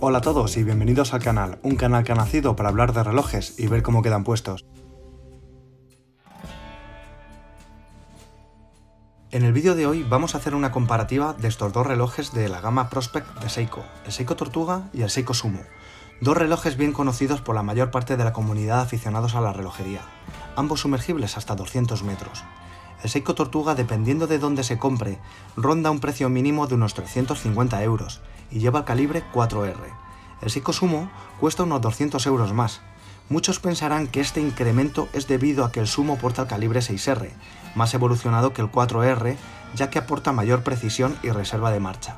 Hola a todos y bienvenidos al canal, un canal que ha nacido para hablar de relojes y ver cómo quedan puestos. En el vídeo de hoy vamos a hacer una comparativa de estos dos relojes de la gama Prospect de Seiko, el Seiko Tortuga y el Seiko Sumo. Dos relojes bien conocidos por la mayor parte de la comunidad de aficionados a la relojería, ambos sumergibles hasta 200 metros. El Seiko Tortuga, dependiendo de dónde se compre, ronda un precio mínimo de unos 350 euros y lleva el calibre 4R. El Seiko Sumo cuesta unos 200 euros más. Muchos pensarán que este incremento es debido a que el Sumo porta el calibre 6R, más evolucionado que el 4R, ya que aporta mayor precisión y reserva de marcha.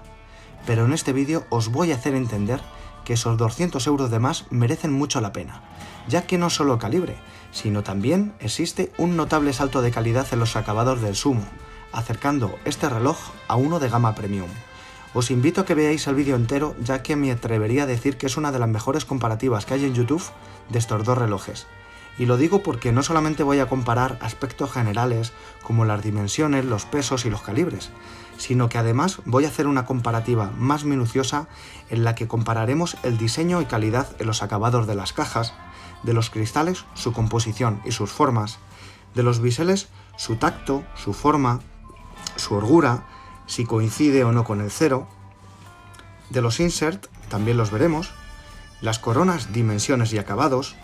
Pero en este vídeo os voy a hacer entender que esos 200 euros de más merecen mucho la pena, ya que no solo el calibre, sino también existe un notable salto de calidad en los acabados del Sumo, acercando este reloj a uno de gama premium. Os invito a que veáis el vídeo entero, ya que me atrevería a decir que es una de las mejores comparativas que hay en YouTube de estos dos relojes. Y lo digo porque no solamente voy a comparar aspectos generales como las dimensiones, los pesos y los calibres, sino que además voy a hacer una comparativa más minuciosa en la que compararemos el diseño y calidad en los acabados de las cajas, de los cristales, su composición y sus formas, de los biseles, su tacto, su forma, su holgura, si coincide o no con el cero, de los insert, también los veremos, las coronas, dimensiones y acabados,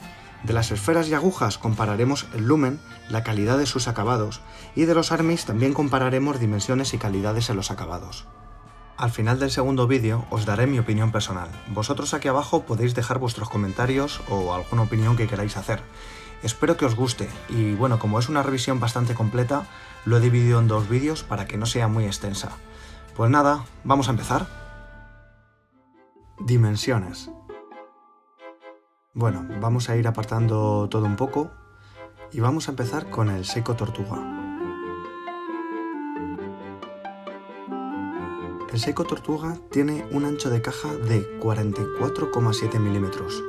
de las esferas y agujas compararemos el lumen, la calidad de sus acabados, y de los armis también compararemos dimensiones y calidades en los acabados. Al final del segundo vídeo os daré mi opinión personal. Vosotros aquí abajo podéis dejar vuestros comentarios o alguna opinión que queráis hacer. Espero que os guste y bueno, como es una revisión bastante completa, lo he dividido en dos vídeos para que no sea muy extensa. Pues nada, vamos a empezar. Dimensiones. Bueno, vamos a ir apartando todo un poco y vamos a empezar con el Seiko Tortuga. El Seiko Tortuga tiene un ancho de caja de 44,7 milímetros.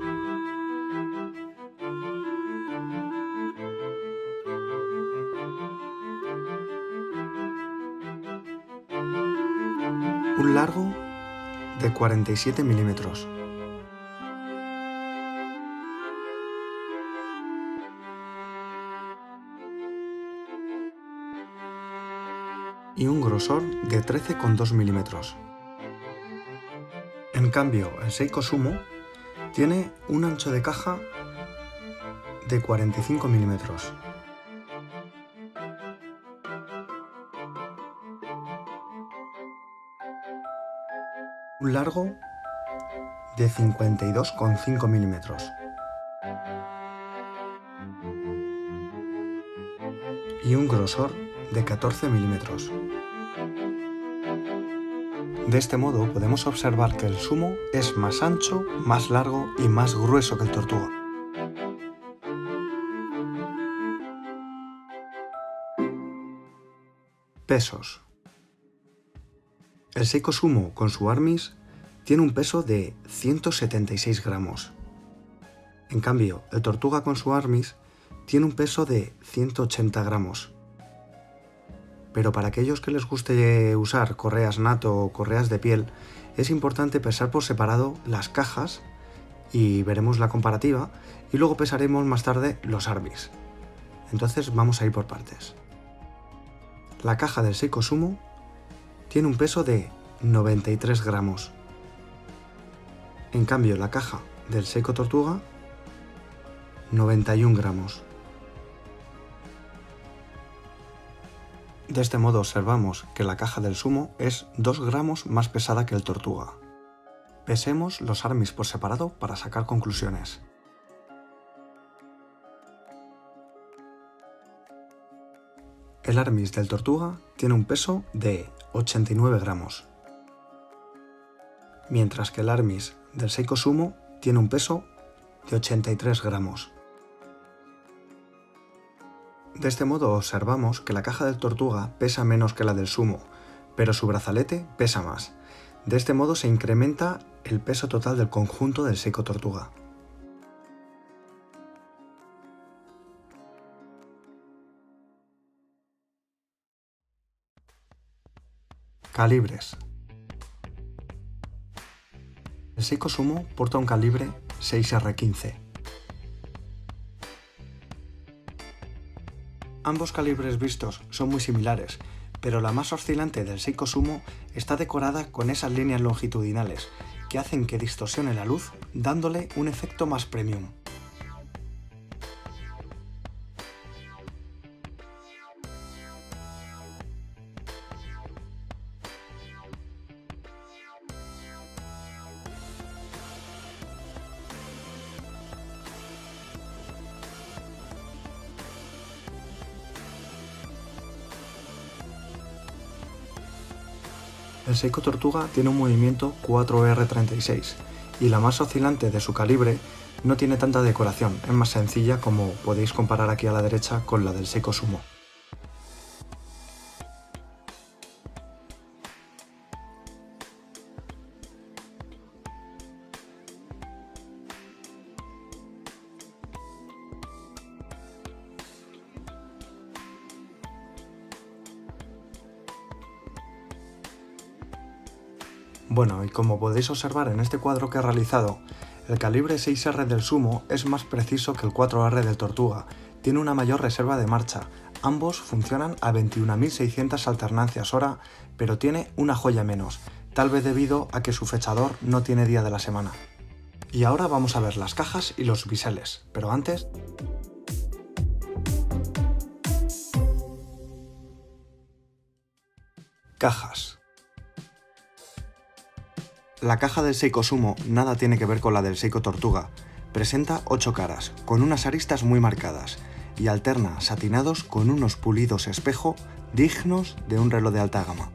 Un largo de 47 milímetros. Y un grosor de 13,2 milímetros. En cambio, el Seiko Sumo tiene un ancho de caja de 45 milímetros. Un largo de 52,5 milímetros. Y un grosor de 14 milímetros. De este modo podemos observar que el Sumo es más ancho, más largo y más grueso que el Tortuga. Pesos. El Seiko Sumo con su armis tiene un peso de 176 gramos. En cambio, el Tortuga con su armis tiene un peso de 180 gramos. Pero para aquellos que les guste usar correas NATO o correas de piel, es importante pesar por separado las cajas y veremos la comparativa y luego pesaremos más tarde los armis. Entonces vamos a ir por partes. La caja del Seiko Sumo tiene un peso de 93 gramos. En cambio, la caja del Seiko Tortuga, 91 gramos. De este modo observamos que la caja del Sumo es 2 gramos más pesada que el Tortuga. Pesemos los armis por separado para sacar conclusiones. El armis del Tortuga tiene un peso de 89 gramos, mientras que el armis del Seiko Sumo tiene un peso de 83 gramos. De este modo observamos que la caja del Tortuga pesa menos que la del Sumo, pero su brazalete pesa más. De este modo se incrementa el peso total del conjunto del Seiko Tortuga. Calibres. El Seiko Sumo porta un calibre 6R15. Ambos calibres vistos son muy similares, pero la más oscilante del Seiko Sumo está decorada con esas líneas longitudinales que hacen que distorsione la luz, dándole un efecto más premium. El Seiko Tortuga tiene un movimiento 4R36 y la más oscilante de su calibre no tiene tanta decoración, es más sencilla, como podéis comparar aquí a la derecha con la del Seiko Sumo. Bueno, y como podéis observar en este cuadro que he realizado, el calibre 6R del Sumo es más preciso que el 4R del Tortuga, tiene una mayor reserva de marcha, ambos funcionan a 21.600 alternancias hora, pero tiene una joya menos, tal vez debido a que su fechador no tiene día de la semana. Y ahora vamos a ver las cajas y los biseles, pero antes... Cajas. La caja del Seiko Sumo nada tiene que ver con la del Seiko Tortuga. Presenta 8 caras, con unas aristas muy marcadas, y alterna satinados con unos pulidos espejo dignos de un reloj de alta gama.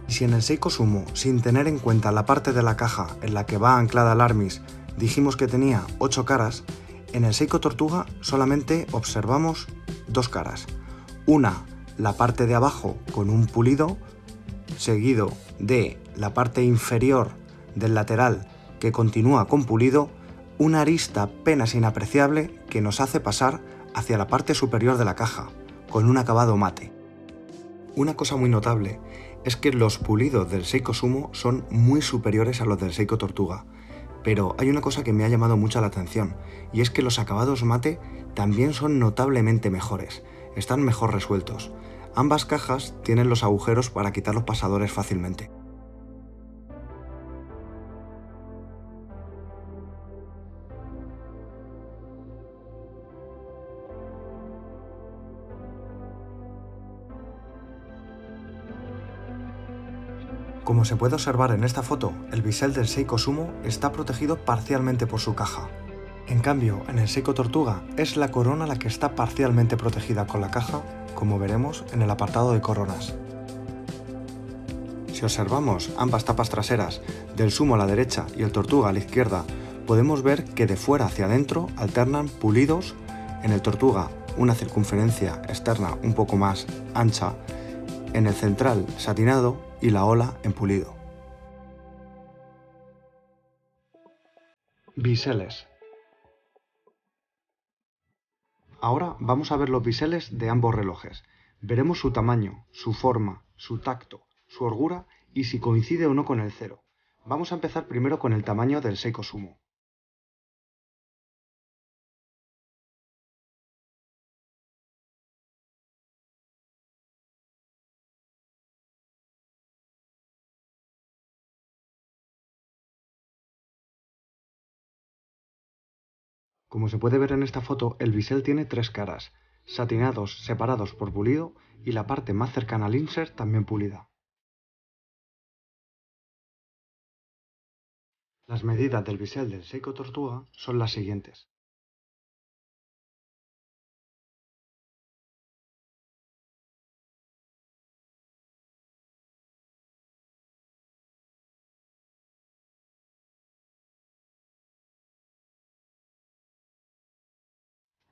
Y si en el Seiko Sumo, sin tener en cuenta la parte de la caja en la que va anclada el armis, dijimos que tenía 8 caras, en el Seiko Tortuga solamente observamos 2 caras. Una, la parte de abajo con un pulido, seguido de la parte inferior del lateral que continúa con pulido, una arista apenas inapreciable que nos hace pasar hacia la parte superior de la caja, con un acabado mate. Una cosa muy notable es que los pulidos del Seiko Sumo son muy superiores a los del Seiko Tortuga, pero hay una cosa que me ha llamado mucho la atención, y es que los acabados mate también son notablemente mejores, están mejor resueltos. Ambas cajas tienen los agujeros para quitar los pasadores fácilmente. Como se puede observar en esta foto, el bisel del Seiko Sumo está protegido parcialmente por su caja. En cambio, en el Seiko Tortuga es la corona la que está parcialmente protegida con la caja, como veremos en el apartado de coronas. Si observamos ambas tapas traseras, del Sumo a la derecha y el Tortuga a la izquierda, podemos ver que de fuera hacia adentro alternan pulidos, en el Tortuga una circunferencia externa un poco más ancha, en el central satinado y la ola en pulido. Biseles. Ahora vamos a ver los biseles de ambos relojes. Veremos su tamaño, su forma, su tacto, su holgura y si coincide o no con el cero. Vamos a empezar primero con el tamaño del Seiko Sumo. Como se puede ver en esta foto, el bisel tiene 3 caras, satinados separados por pulido y la parte más cercana al insert también pulida. Las medidas del bisel del Seiko Tortuga son las siguientes.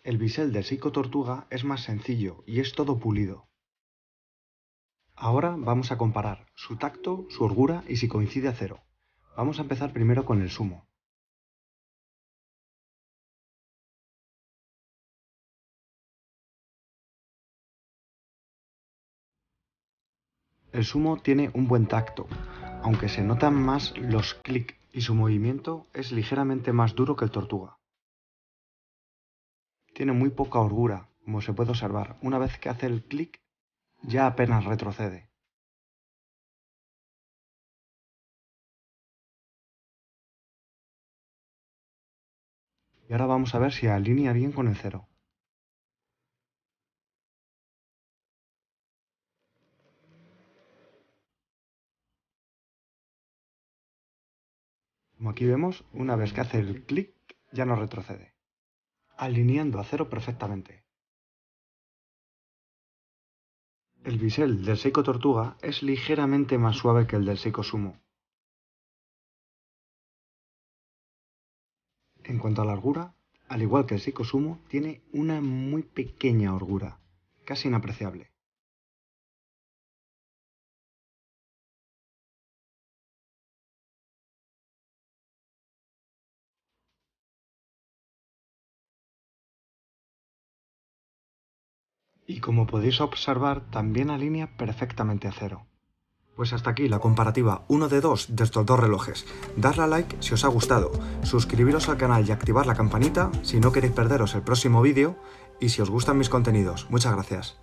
El bisel del Seiko Tortuga es más sencillo y es todo pulido. Ahora vamos a comparar su tacto, su holgura y si coincide a cero. Vamos a empezar primero con el Sumo. El Sumo tiene un buen tacto, aunque se notan más los clics y su movimiento es ligeramente más duro que el Tortuga. Tiene muy poca holgura, como se puede observar. Una vez que hace el clic, ya apenas retrocede. Y ahora vamos a ver si alinea bien con el cero. Como aquí vemos, una vez que hace el clic, ya no retrocede, alineando a cero perfectamente. El bisel del Seiko Tortuga es ligeramente más suave que el del Seiko Sumo. En cuanto a la holgura, al igual que el Seiko Sumo, tiene una muy pequeña holgura, casi inapreciable. Y como podéis observar, también alinea perfectamente a cero. Pues hasta aquí la comparativa 1 de 2 de estos dos relojes. Darle a like si os ha gustado, suscribiros al canal y activar la campanita si no queréis perderos el próximo vídeo y si os gustan mis contenidos. Muchas gracias.